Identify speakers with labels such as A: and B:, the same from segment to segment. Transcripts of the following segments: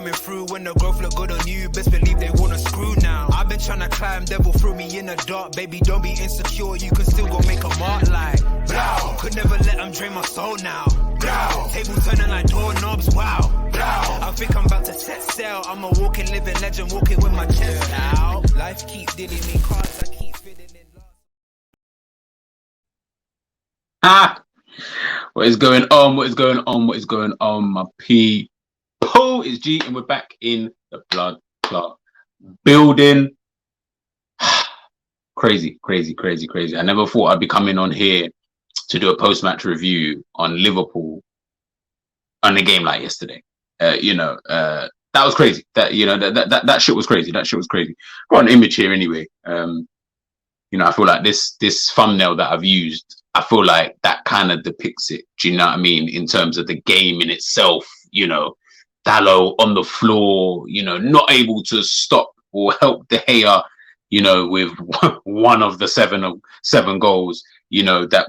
A: coming through when the growth look good on you. Best believe they wanna screw now. I've been trying to climb, devil threw me in the dark. Baby, don't be insecure, you can still go make a mark like blow. Could never let them drain my soul now. Blow. Table turning like doorknobs, wow. Blow. I think I'm about to set sail. I'm a walking, living legend, walking with my chest out. Life keep dealing me cards, I keep feeling it.
B: What is going on? What is going on? What is going on, my people? It's G, and we're back in the blood clot building. Crazy. I never thought I'd be coming on here to do a post-match review on Liverpool on a game like yesterday. That was crazy. That shit was crazy. That shit was crazy. Got an image here anyway. I feel like this thumbnail that I've used, I feel like that kind of depicts it. Do you know what I mean? In terms of the game in itself, Dalot on the floor, not able to stop or help De Gea, with one of the seven goals, that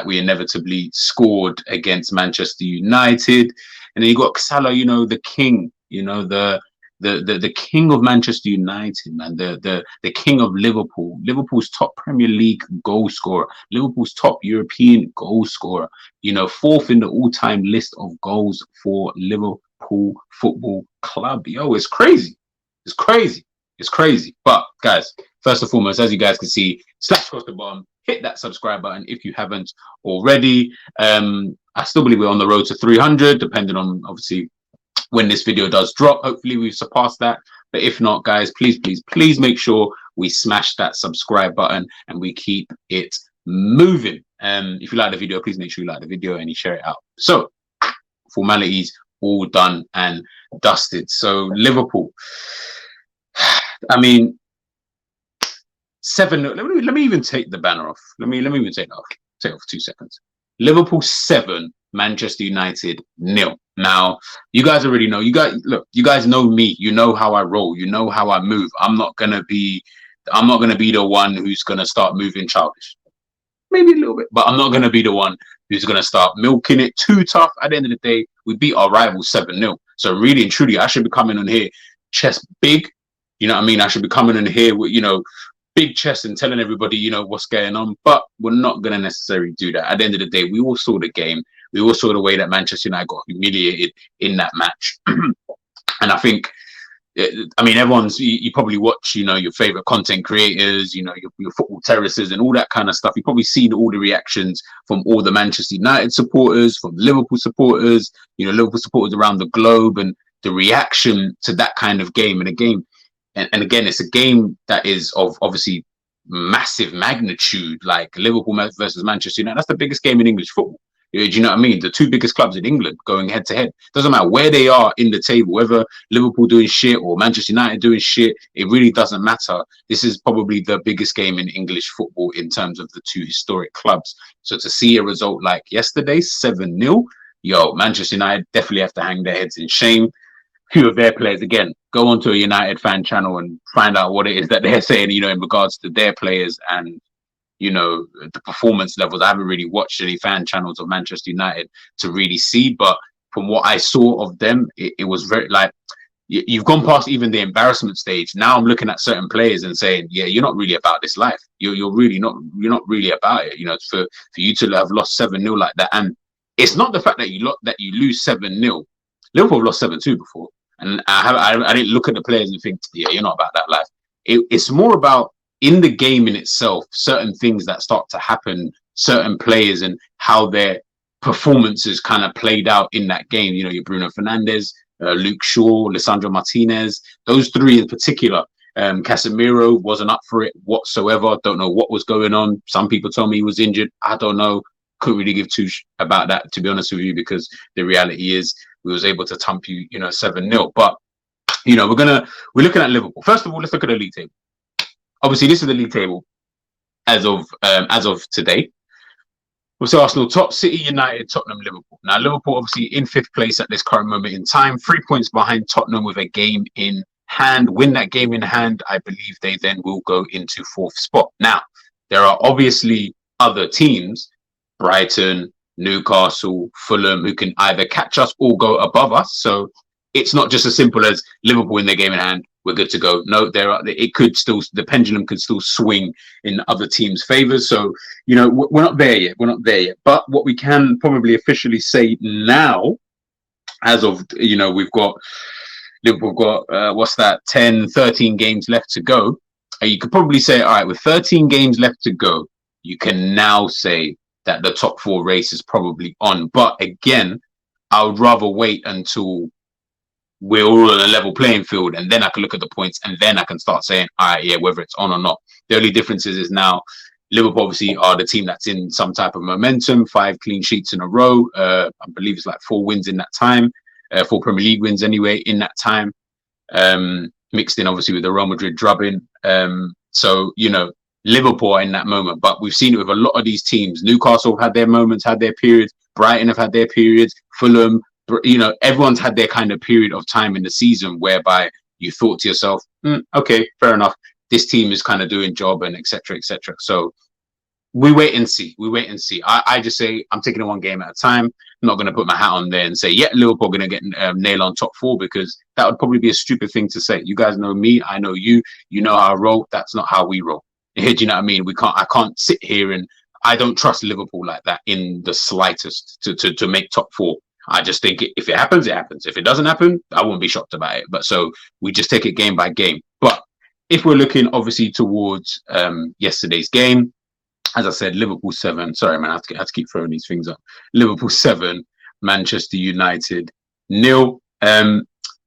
B: we inevitably scored against Manchester United. And then you got Salah, the king, the king of Manchester United, man, the king of Liverpool, Liverpool's top Premier League goal scorer, Liverpool's top European goal scorer, fourth in the all-time list of goals for Liverpool Football Club. Yo, it's crazy. But guys, first and foremost, as you guys can see, slash across the bottom, hit that subscribe button if you haven't already. I still believe we're on the road to 300, depending on obviously when this video does drop. Hopefully we've surpassed that, but if not, guys, please make sure we smash that subscribe button and we keep it moving. If you like the video, please make sure you like the video and you share it out. So formalities all done and dusted. So Liverpool, I mean, 7. Let me even take the banner off. Let me even take it off. Take it off for 2 seconds. Liverpool 7, Manchester United 0. Now, you guys already know. You guys know me. You know how I roll. You know how I move. I'm not gonna be the one who's gonna start moving childish. Maybe a little bit, but I'm not gonna be the one who's gonna start milking it too tough. At the end of the day, we beat our rivals 7-0. So really and truly, I should be coming on here chest big. You know what I mean? I should be coming in here with, big chest and telling everybody, what's going on. But we're not going to necessarily do that. At the end of the day, we all saw the game. We all saw the way that Manchester United got humiliated in that match. And I think, everyone's, you probably watch, your favorite content creators, your football terraces and all that kind of stuff. You've probably seen all the reactions from all the Manchester United supporters, from Liverpool supporters, Liverpool supporters around the globe, and the reaction to that kind of game. And a game, and again, it's a game that is of obviously massive magnitude, like Liverpool versus Manchester United. That's the biggest game in English football. Do you know what I mean? The two biggest clubs in England going head to head. Doesn't matter where they are in the table, whether Liverpool doing shit or Manchester United doing shit, it really doesn't matter. This is probably the biggest game in English football in terms of the two historic clubs. So to see a result like yesterday, 7-0, Manchester United definitely have to hang their heads in shame. Few of their players, again, go onto a United fan channel and find out what it is that they're saying, in regards to their players and, the performance levels. I haven't really watched any fan channels of Manchester United to really see, but from what I saw of them, it was very, like, you've gone past even the embarrassment stage. Now I'm looking at certain players and saying, yeah, you're not really about this life. You're not really about it, for you to have lost 7-0 like that. And it's not the fact that you lose 7-0. Liverpool have lost 7-2 before. And I didn't look at the players and think, yeah, you're not about that life. It's more about in the game in itself, certain things that start to happen, certain players and how their performances kind of played out in that game. Your Bruno Fernandes, Luke Shaw, Lisandro Martinez, those three in particular. Casemiro wasn't up for it whatsoever. Don't know what was going on. Some people told me he was injured. I don't know. Couldn't really give two about that, to be honest with you, because the reality is we was able to thump you, 7-0. But, we're looking at Liverpool. First of all, let's look at the league table. Obviously, this is the league table as of today. So Arsenal top, City, United, Tottenham, Liverpool. Now, Liverpool obviously in 5th place at this current moment in time, 3 points behind Tottenham with a game in hand. Win that game in hand, I believe they then will go into 4th spot. Now, there are obviously other teams, Brighton, Newcastle, Fulham, who can either catch us or go above us. So it's not just as simple as Liverpool in their game in hand, we're good to go. No, the pendulum could still swing in other teams' favors. So, we're not there yet. We're not there yet. But what we can probably officially say now, as of, we've got Liverpool got, 10, 13 games left to go. You could probably say, all right, with 13 games left to go, you can now say that the top 4 race is probably on. But again, I would rather wait until we're all on a level playing field, and then I can look at the points, and then I can start saying, all right, yeah, whether it's on or not. The only difference is now Liverpool obviously are the team that's in some type of momentum, 5 clean sheets in a row. I believe it's like 4 wins in that time, 4 Premier League wins anyway in that time, mixed in obviously with the Real Madrid drubbing. So, Liverpool are in that moment, but we've seen it with a lot of these teams. Newcastle have had their moments, had their periods. Brighton have had their periods. Fulham, everyone's had their kind of period of time in the season whereby you thought to yourself, okay, fair enough. This team is kind of doing job and etc. etc. So we wait and see. I just say I'm taking it one game at a time. I'm not going to put my hat on there and say, yeah, Liverpool are going to get nail on top 4, because that would probably be a stupid thing to say. You guys know me. I know you. You know how I roll. That's not how we roll. Do you know what I mean? I can't sit here, and I don't trust Liverpool like that in the slightest to make top 4. I just think if it happens, it happens. If it doesn't happen, I won't be shocked about it. But so we just take it game by game. But if we're looking obviously towards yesterday's game, as I said, Liverpool 7. Sorry, man, I have to keep throwing these things up. Liverpool 7, Manchester United 0.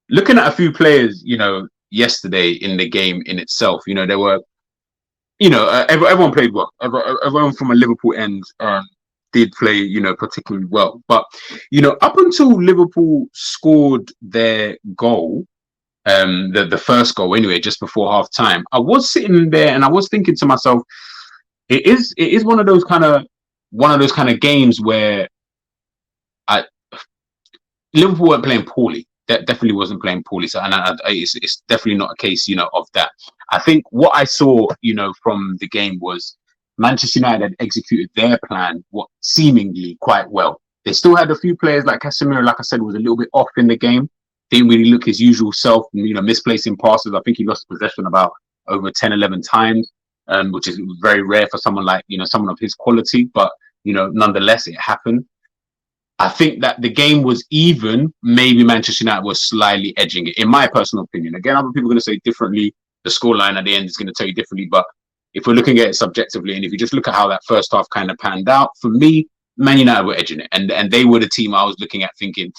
B: Looking at a few players, yesterday in the game in itself, there were, everyone played well. Everyone from a Liverpool end did play, particularly well. But, up until Liverpool scored their goal, the first goal anyway, just before half time, I was sitting there and I was thinking to myself, it is one of those kind of games where Liverpool weren't playing poorly. That definitely wasn't playing poorly. So, and it's definitely not a case, of that. I think what I saw, from the game was Manchester United had executed their plan, seemingly quite well. They still had a few players like Casemiro, like I said, was a little bit off in the game. Didn't really look his usual self, misplacing passes. I think he lost possession about over 10, 11 times, which is very rare for someone like, someone of his quality. But, nonetheless, it happened. I think that the game was even. Maybe Manchester United was slightly edging it, in my personal opinion. Again, other people are going to say differently. The scoreline at the end is going to tell you differently. But if we're looking at it subjectively, and if you just look at how that first half kind of panned out, for me, Man United were edging it. And they were the team I was looking at thinking,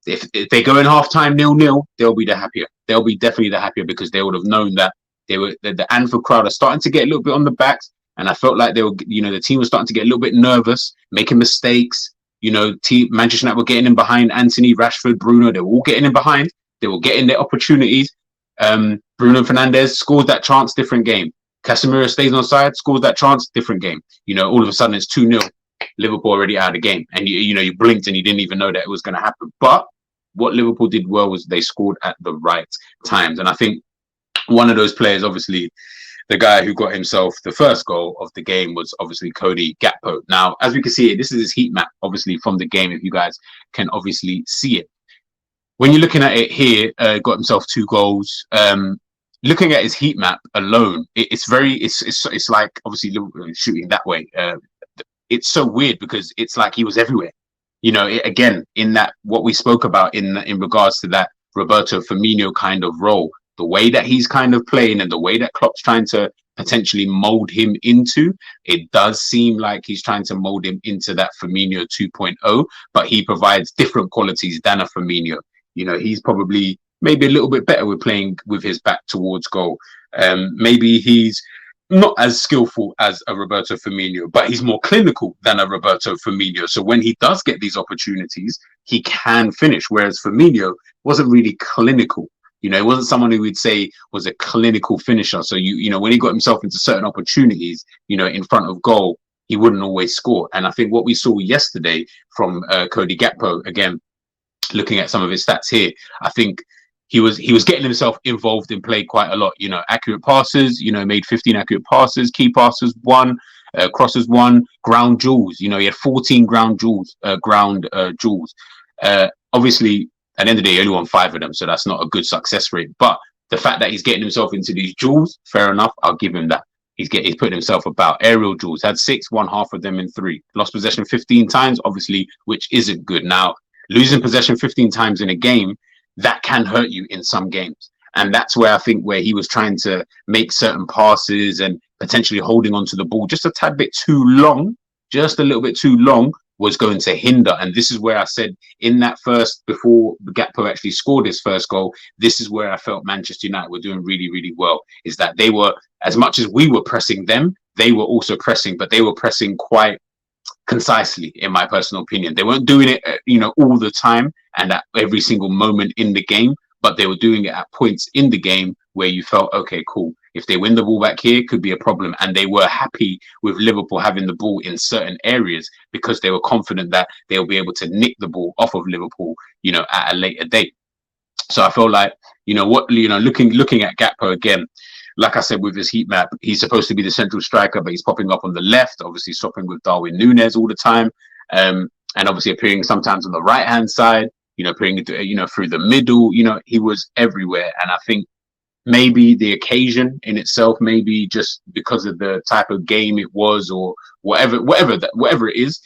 B: if they go in halftime 0-0, they'll be the happier. They'll be definitely the happier, because they would have known that the Anfield crowd are starting to get a little bit on the backs. And I felt like they were, the team was starting to get a little bit nervous, making mistakes. Manchester United were getting in behind Anthony, Rashford, Bruno. They were all getting in behind. They were getting their opportunities. Bruno Fernandes scores that chance, different game. Casemiro stays on side, scores that chance, different game. All of a sudden it's 2-0. Liverpool already out of the game. And you blinked and you didn't even know that it was going to happen. But what Liverpool did well was they scored at the right times. And I think one of those players, obviously, the guy who got himself the first goal of the game was obviously Cody Gakpo. Now, as we can see, this is his heat map, obviously, from the game, if you guys can obviously see it. When you're looking at it here, got himself 2 goals. Looking at his heat map alone, it's like, obviously, shooting that way. It's so weird because it's like he was everywhere. Again, in that, what we spoke about in regards to that Roberto Firmino kind of role, the way that he's kind of playing and the way that Klopp's trying to potentially mold him into, it does seem like he's trying to mold him into that Firmino 2.0, but he provides different qualities than a Firmino. He's probably maybe a little bit better with playing with his back towards goal. Maybe he's not as skillful as a Roberto Firmino, but he's more clinical than a Roberto Firmino. So when he does get these opportunities, he can finish, whereas Firmino wasn't really clinical. It wasn't someone who we'd say was a clinical finisher. So, when he got himself into certain opportunities, in front of goal, he wouldn't always score. And I think what we saw yesterday from Cody Gakpo, again, looking at some of his stats here, I think he was getting himself involved in play quite a lot. Accurate passes, made 15 accurate passes, key passes 1, crosses 1, ground jewels. He had 14 ground jewels. Obviously, At the end of the day, he only won 5 of them, so that's not a good success rate. But the fact that he's getting himself into these duels, fair enough, I'll give him that. He's putting himself about. Aerial duels, had 6, won half of them in 3. Lost possession 15 times, obviously, which isn't good. Now, losing possession 15 times in a game, that can hurt you in some games. And that's where I think where he was trying to make certain passes and potentially holding onto the ball just a tad bit too long, just a little bit too long, was going to hinder. And this is where I said in that first, before Gakpo actually scored his first goal, this is where I felt Manchester United were doing really, really well, is that they were, as much as we were pressing them, they were also pressing, but they were pressing quite concisely, in my personal opinion. They weren't doing it, all the time and at every single moment in the game, but they were doing it at points in the game where you felt, okay, cool. If they win the ball back here, could be a problem. And they were happy with Liverpool having the ball in certain areas because they were confident that they'll be able to nick the ball off of Liverpool, at a later date. So I feel like, looking at Gakpo again, like I said, with his heat map, he's supposed to be the central striker, but he's popping up on the left, obviously swapping with Darwin Núñez all the time. And obviously appearing sometimes on the right-hand side, appearing, through the middle, he was everywhere. And I think maybe the occasion in itself, maybe just because of the type of game it was, or whatever it is,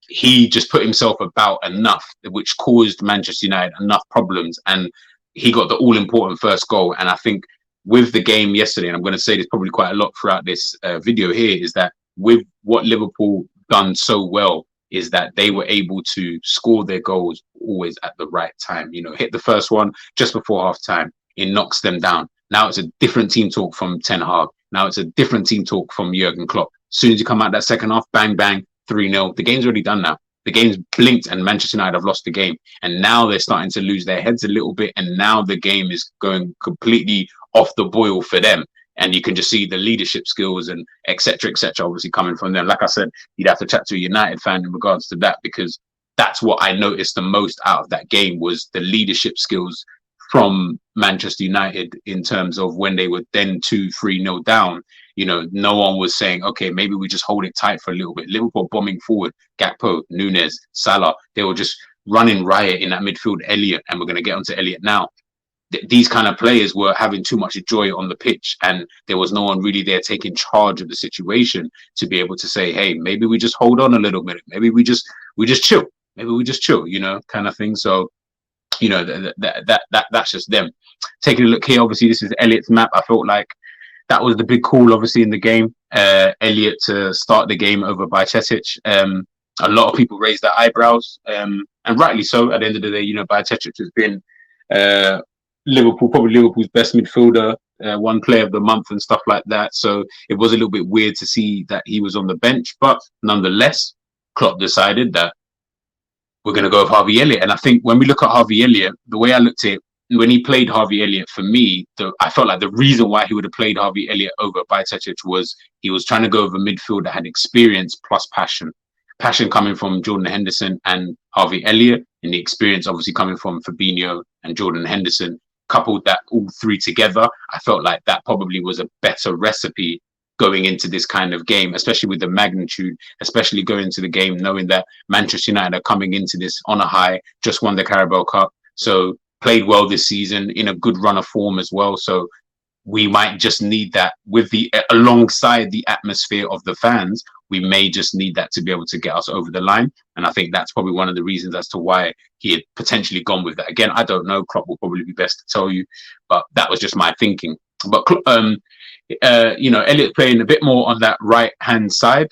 B: he just put himself about enough, which caused Manchester United enough problems, and he got the all-important first goal. And I think with the game yesterday, and I'm going to say this probably quite a lot throughout this video here, is that with what Liverpool done so well, is that they were able to score their goals always at the right time. Hit the first one just before half time. It knocks them down. Now it's a different team talk from Ten Hag. Now it's a different team talk from Jurgen Klopp. As soon as you come out that second half, bang, bang, 3-0. The game's already done now. The game's blinked and Manchester United have lost the game. And now they're starting to lose their heads a little bit. And now the game is going completely off the boil for them. And you can just see the leadership skills and et cetera, obviously coming from them. Like I said, you'd have to chat to a United fan in regards to that, because that's what I noticed the most out of that game was the leadership skills from Manchester United, in terms of when they were then 2-3-0 down. No one was saying, okay, maybe we just hold it tight for a little bit. Liverpool bombing forward, Gakpo, Núñez, Salah, they were just running riot in that midfield. Elliott, and we're going to get onto Elliott now. These kind of players were having too much joy on the pitch, and there was no one really there taking charge of the situation to be able to say, hey, maybe we just hold on a little bit. Maybe we just chill. Maybe we just chill, kind of thing. So, that's just them. Taking a look here, obviously this is Elliott's map. I felt like that was the big call, obviously, in the game. Elliott to start the game over Bajcetic. A lot of people raised their eyebrows, and rightly so. At the end of the day, Bajcetic has been probably Liverpool's best midfielder, one player of the month and stuff like that. So it was a little bit weird to see that he was on the bench, but nonetheless, Klopp decided that we're going to go with Harvey Elliott. And I think when we look at Harvey Elliott, the way I looked at it, when he played Harvey Elliott, for me, I felt like the reason why he would have played Harvey Elliott over Bajcetic was he was trying to go with a midfield that had experience plus passion. Passion coming from Jordan Henderson and Harvey Elliott, and the experience obviously coming from Fabinho and Jordan Henderson. Coupled that all three together, I felt like that probably was a better recipe going into this kind of game, especially with the magnitude, especially going into the game knowing that Manchester United are coming into this on a high, just won the Carabao Cup, so played well this season, in a good run of form as well. So we might just need that with alongside the atmosphere of the fans. We may just need that to be able to get us over the line. And I think that's probably one of the reasons as to why he had potentially gone with that. Again, I don't know. Klopp will probably be best to tell you, but that was just my thinking. But Elliott playing a bit more on that right hand side.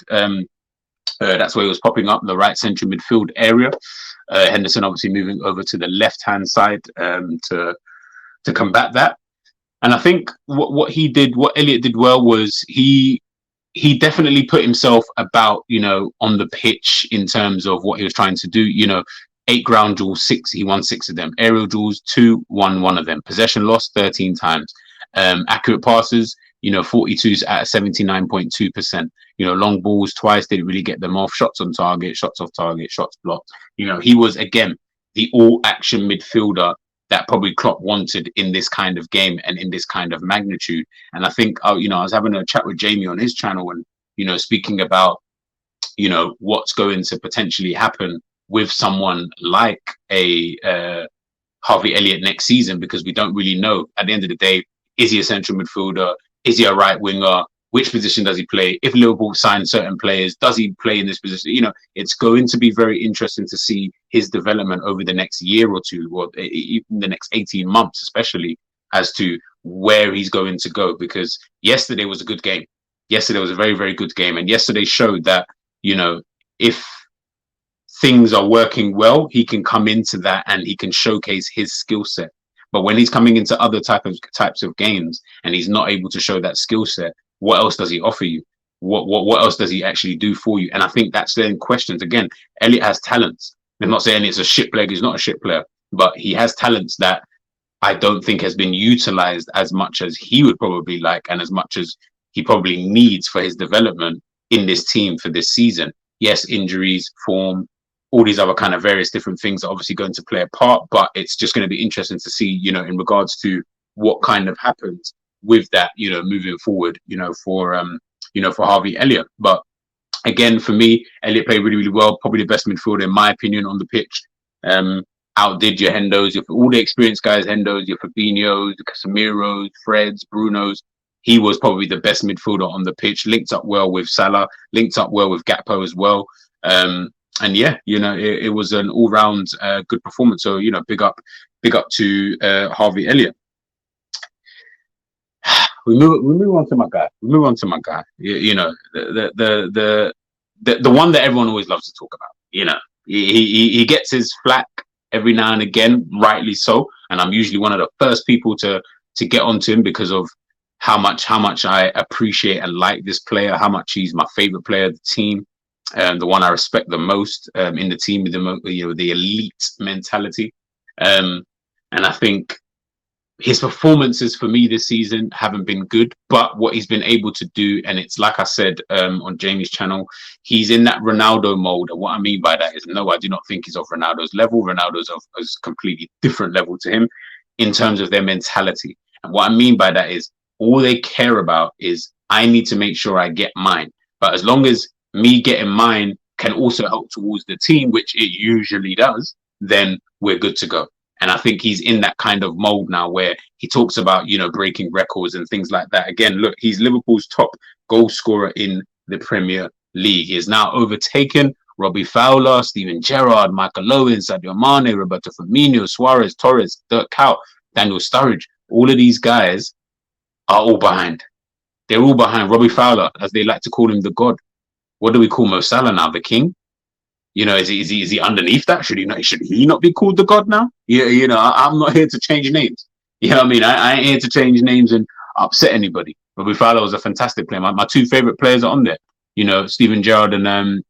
B: That's where he was popping up, the right central midfield area. Henderson obviously moving over to the left hand side to combat that. And I think what Elliott did well was he definitely put himself about, on the pitch in terms of what he was trying to do. 8 ground duels, 6, he won 6 of them. Aerial duels, 2, won 1 of them. Possession lost 13 times. Accurate passes, 42s at 79.2%. Long balls twice, didn't really get them off. Shots on target, shots off target, shots blocked. He was, again, the all-action midfielder that probably Klopp wanted in this kind of game and in this kind of magnitude. And I think, I was having a chat with Jamie on his channel and, speaking about, what's going to potentially happen with someone like a Harvey Elliott next season, because we don't really know. At the end of the day, is he a central midfielder? Is he a right winger? Which position does he play? If Liverpool sign certain players, does he play in this position? You know, it's going to be very interesting to see his development over the next year or two, or even the next 18 months, especially, as to where he's going to go. Because yesterday was a good game. Yesterday was a very, very good game. And yesterday showed that, you know, if things are working well, he can come into that and he can showcase his skill set. But when he's coming into other types of games and he's not able to show that skill set, what else does he offer you? What else does he actually do for you? And I think that's then questions. Again, Elliott has talents. I'm not saying it's a shit player. He's not a shit player, but he has talents that I don't think has been utilized as much as he would probably like, and as much as he probably needs for his development in this team for this season. Yes, injuries, form, all these other kind of various different things are obviously going to play a part, but it's just going to be interesting to see, you know, in regards to what kind of happens with that, you know, moving forward, for Harvey Elliott. But again, for me, Elliott played really, really well. Probably the best midfielder, in my opinion, on the pitch. Outdid your Hendos, all the experienced guys, Hendos, your Fabinhos, the Casemiros, Freds, Brunos. He was probably the best midfielder on the pitch. Linked up well with Salah, linked up well with Gakpo as well. And yeah, you know, it was an all-round good performance. So, you know, big up to Harvey Elliott. We move on to my guy. You know, the one that everyone always loves to talk about. You know, he gets his flack every now and again, rightly so. And I'm usually one of the first people to get onto him because of how much I appreciate and like this player, how much he's my favorite player of the team. The one I respect the most in the team, the elite mentality. And I think his performances for me this season haven't been good, but what he's been able to do, and it's like I said on Jamie's channel, he's in that Ronaldo mode. And what I mean by that is, no, I do not think he's of Ronaldo's level. Ronaldo's of a completely different level to him in terms of their mentality. And what I mean by that is all they care about is, I need to make sure I get mine. But as long as me getting mine can also help towards the team, which it usually does, then we're good to go. And I think he's in that kind of mold now where he talks about, you know, breaking records and things like that. Again, look, he's Liverpool's top goal scorer in the Premier League. He has now overtaken Robbie Fowler, Steven Gerrard, Michael Owen, Sadio Mane, Roberto Firmino, Suarez, Torres, Dirk Kuyt, Daniel Sturridge. All of these guys are all behind. They're all behind Robbie Fowler, as they like to call him, the God. What do we call Mo Salah now? The king? You know, is he underneath that? Should he not be called the God now? Yeah, you know, I'm not here to change names. You know what I mean? I ain't here to change names and upset anybody. Robbie Fowler was a fantastic player. My two favorite players are on there. You know, Steven Gerrard and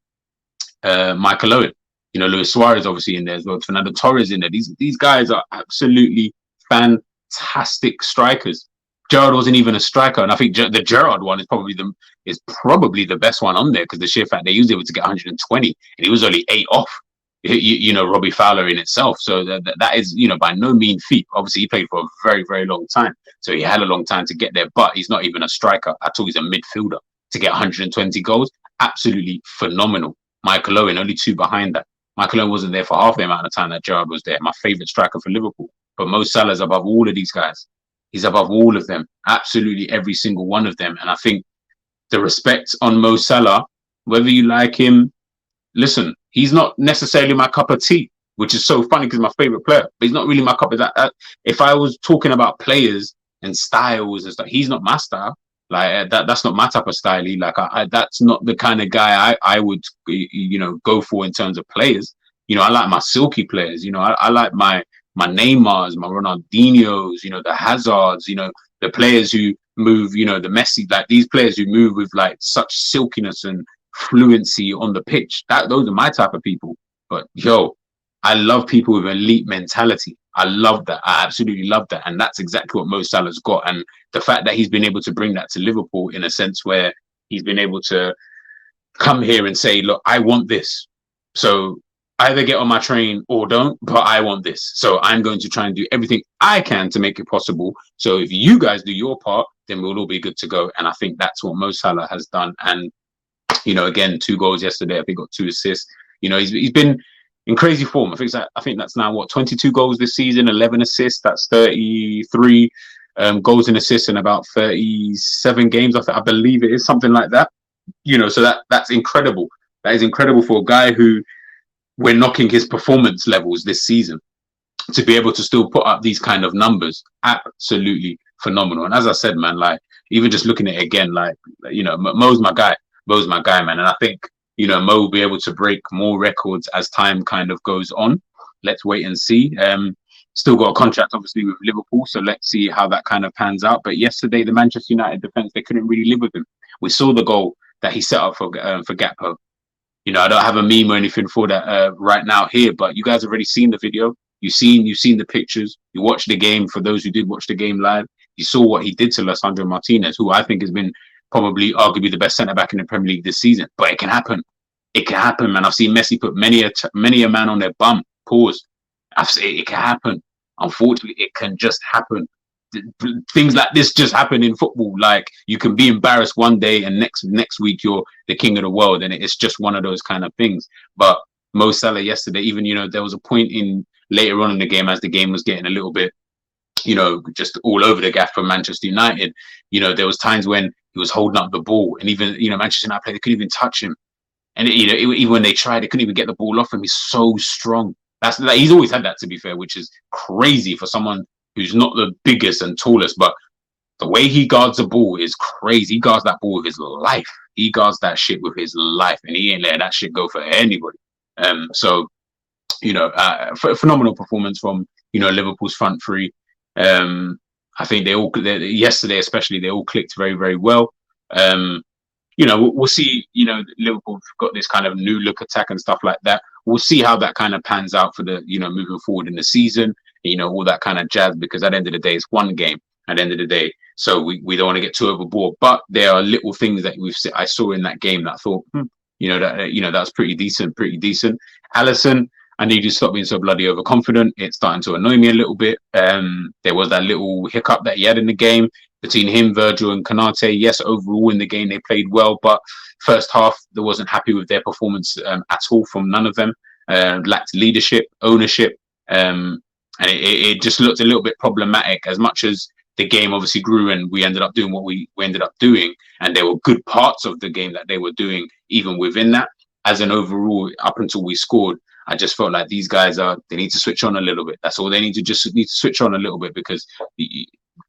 B: Michael Owen. You know, Luis Suarez obviously in there as well. Fernando Torres in there. These guys are absolutely fantastic strikers. Gerrard wasn't even a striker, and I think the Gerrard one is probably the best one on there, because the sheer fact that he was able to get 120 and he was only 8 off, you know, Robbie Fowler in itself. So that is, you know, by no mean feat. Obviously, he played for a very, very long time, so he had a long time to get there. But he's not even a striker at all. He's a midfielder. To get 120 goals, absolutely phenomenal. Michael Owen, only 2 behind that. Michael Owen wasn't there for half the amount of time that Gerrard was there. My favorite striker for Liverpool, but Mo Salah's above all of these guys. He's above all of them, absolutely every single one of them. And I think the respect on Mo Salah, whether you like him, listen, he's not necessarily my cup of tea, which is so funny because he's my favorite player, but he's not really my cup of that. If I was talking about players and styles and stuff, he's not my style. Like that's not my type of style. That's not the kind of guy I would, you know, go for in terms of players. You know, I like my silky players. You know, I like my Neymars, my Ronaldinhos, you know, the Hazards, you know, the players who move, you know, the Messi, like these players who move with like such silkiness and fluency on the pitch. Those are my type of people. But yo, I love people with elite mentality. I love that. I absolutely love that. And that's exactly what Mo Salah's got. And the fact that he's been able to bring that to Liverpool in a sense where he's been able to come here and say, look, I want this. So either get on my train or don't, but I want this. So I'm going to try and do everything I can to make it possible. So if you guys do your part, then we'll all be good to go. And I think that's what Mo Salah has done. And, you know, again, 2 goals yesterday. I think got 2 assists. You know, he's been in crazy form. I think that's now what 22 goals this season, 11 assists. That's 33 goals and assists in about 37 games. I believe it is something like that. So that's incredible. That is incredible for a guy who we're knocking his performance levels this season to be able to still put up these kind of numbers. Absolutely phenomenal. And as I said, man, like even just looking at it again, like Mo's my guy. Mo's my guy, man. And I think Mo will be able to break more records as time kind of goes on. Let's wait and see. Still got a contract, obviously, with Liverpool, so let's see how that kind of pans out. But yesterday, the Manchester United defense, they couldn't really live with him. We saw the goal that he set up for Gakpo. I don't have a meme or anything for that right now here, but you guys have already seen the video. You've seen the pictures. You watched the game. For those who did watch the game live, you saw what he did to Lisandro Martinez, who I think has been probably arguably the best centre back in the Premier League this season. But it can happen. It can happen, man. I've seen Messi put many a man on their bum. Pause. It can happen. Unfortunately, it can just happen. Things like this just happen in football. Like you can be embarrassed one day and next week you're the king of the world, and it's just one of those kind of things. But Mo Salah yesterday, even there was a point in later on in the game as the game was getting a little bit, just all over the gaff for Manchester United. There was times when he was holding up the ball, and even Manchester United players, they couldn't even touch him, and even when they tried, they couldn't even get the ball off him. He's so strong. He's always had that, to be fair, which is crazy for someone who's not the biggest and tallest, but the way he guards the ball is crazy. He guards that ball with his life. He guards that shit with his life, and he ain't letting that shit go for anybody. So phenomenal performance from Liverpool's front three. I think yesterday especially, they all clicked very, very well. We'll see. Liverpool got this kind of new look attack and stuff like that. We'll see how that kind of pans out for the moving forward in the season. All that kind of jazz, because at the end of the day, it's one game. At the end of the day, so we don't want to get too overboard. But there are little things that I saw in that game that I thought, that's pretty decent. Alisson, I need you to stop being so bloody overconfident. It's starting to annoy me a little bit. There was that little hiccup that he had in the game between him, Virgil, and Konate. Yes, overall in the game they played well, but first half they wasn't happy with their performance at all from none of them. Lacked leadership, ownership, and it just looked a little bit problematic. As much as the game obviously grew and we ended up doing what we ended up doing, and there were good parts of the game that they were doing even within that. As an overall, up until we scored, I just felt like these guys they need to switch on a little bit. That's all they need to switch on a little bit, because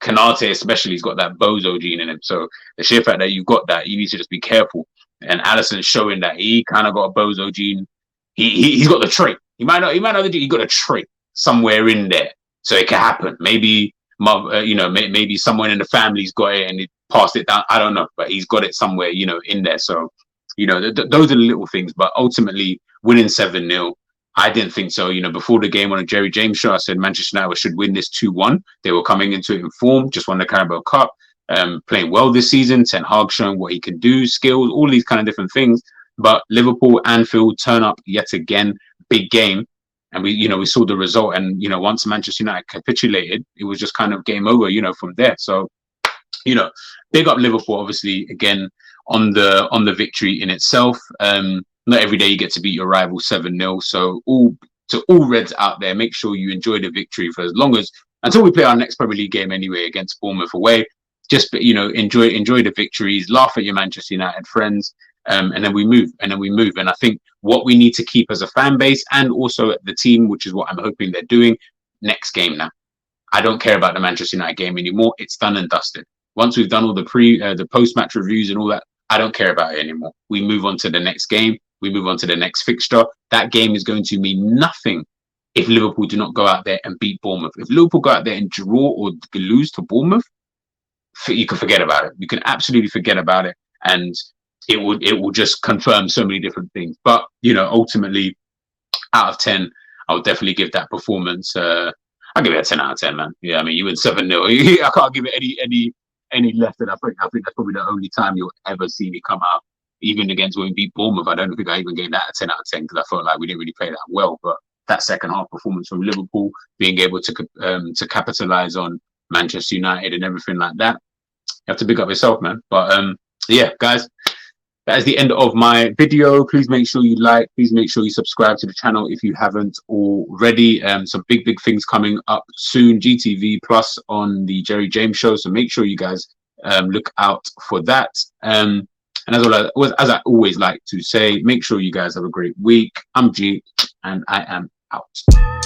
B: Konate especially has got that bozo gene in him. So the sheer fact that you've got that, you need to just be careful. And Alisson's showing that he kind of got a bozo gene. He's got the trait. He might not he got a trait somewhere in there. So it can happen. Maybe maybe someone in the family's got it and he passed it down. I don't know, but he's got it somewhere, in there. So, those are the little things. But ultimately, winning 7-0, I didn't think so. Before the game on a Jerry James show, I said Manchester United should win this 2-1. They were coming into it in form, just won the Carabao Cup, playing well this season. Ten Hag showing what he can do, skills, all these kind of different things. But Liverpool, Anfield, turn up yet again, big game. And we saw the result. And, once Manchester United capitulated, it was just kind of game over, from there. So, big up Liverpool, obviously, again, on the victory in itself. Not every day you get to beat your rival 7-0. So to all Reds out there, make sure you enjoy the victory for until we play our next Premier League game anyway against Bournemouth away. Just enjoy the victories, laugh at your Manchester United friends, and then we move. And I think what we need to keep as a fan base, and also the team, which is what I'm hoping they're doing, next game now. I don't care about the Manchester United game anymore. It's done and dusted. Once we've done all the post-match reviews and all that, I don't care about it anymore. We move on to the next game. We move on to the next fixture. That game is going to mean nothing if Liverpool do not go out there and beat Bournemouth. If Liverpool go out there and draw or lose to Bournemouth, you can forget about it. You can absolutely forget about it. And it will just confirm so many different things. But, ultimately, out of 10, I would definitely give that performance. I'll give it a 10 out of 10, man. Yeah, I mean, you win 7-0. I can't give it any less than I think that's probably the only time you'll ever see me come out. Even against when we beat Bournemouth, I don't think I even gave that a 10 out of 10, because I felt like we didn't really play that well. But that second half performance from Liverpool, being able to capitalize on Manchester United and everything like that, you have to big up yourself, man. But yeah, guys, that is the end of my video. Please make sure you like, please make sure you subscribe to the channel if you haven't already. Some big things coming up soon, GTV plus on the Jerry James show, so make sure you guys look out for that. And as I always like to say, make sure you guys have a great week. I'm G, and I am out.